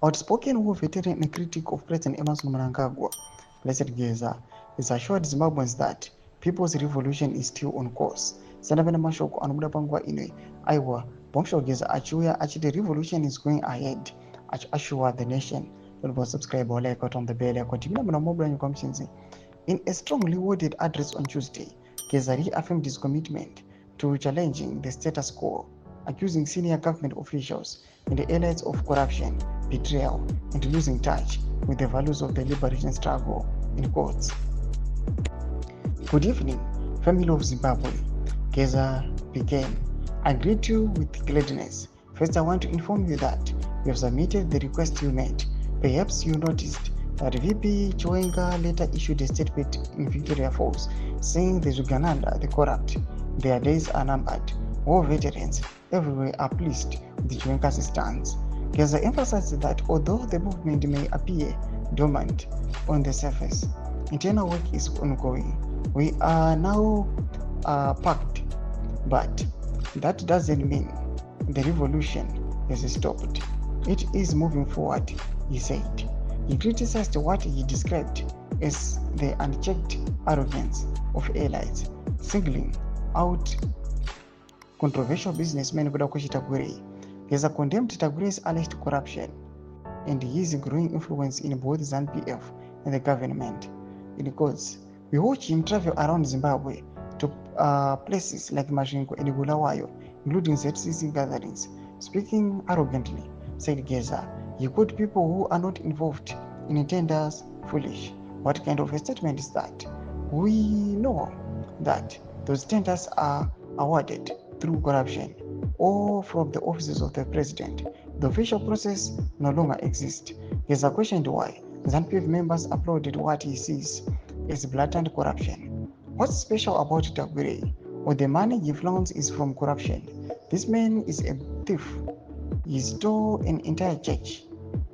Outspoken war veteran and critic of President Emerson Mnangagwa, Blessed Geza, has assured Zimbabweans that people's revolution is still on course. Sanavena mashoko anobuda panguva ino aiwa Bombshell Geza achiuya achiti revolution is going ahead assure the nation. Don't forget subscribe or like on the bell icon. In a strongly worded address on Tuesday, Geza reaffirmed his commitment to challenging the status quo, accusing senior government officials and the elites of corruption, betrayal, and losing touch with the values of the liberation struggle. In quotes. Good evening, family of Zimbabwe. Geza began. I greet you with gladness. First, I want to inform you that you have submitted the request you made. Perhaps you noticed that VP Chiwenga later issued a statement in Victoria Falls saying the Uganda, the corrupt, their days are numbered. War veterans everywhere are pleased with Chiwenga's stance. Geza emphasized that although the movement may appear dormant on the surface, internal work is ongoing. We are now packed, but that doesn't mean the revolution has stopped. It is moving forward, he said. He criticized what he described as the unchecked arrogance of elites, singling out controversial businessmen Kudakoshi Tagore. He has condemned Tagore's alleged corruption and his growing influence in both ZANU-PF and the government. In quotes, we watch him travel around Zimbabwe to places like Mashingo and Bulawayo, including ZCC gatherings, speaking arrogantly, said Geza. He called people who are not involved in tenders foolish. What kind of a statement is that? We know that those tenders are awarded through corruption or from the offices of the president. The official process no longer exists. Geza questioned why ZANU-PF members applauded what he sees as blatant corruption. What's special about Tagore? Or the money he flaunts is from corruption. This man is a thief. He stole an entire church.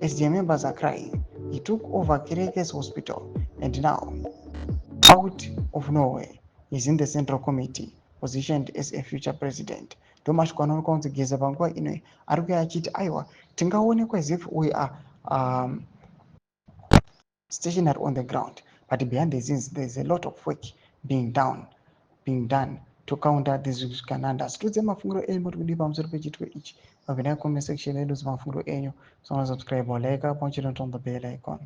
As their members are crying, he took over Kereke's hospital, and now, out of nowhere, he's in the Central Committee, positioned as a future president. Thomas Kwanon Geza Bangwa ino arikuya achiti aiwa tingaonekwa as if we are stationary on the ground, but behind the scenes there's a lot of work being done to counter these canandas. Tudze mafunguro enyu muri kudi pamusoro pechitwe ichi. Pabvina comment section yedu mafunguro enyu. So subscribe or like up on the bell icon.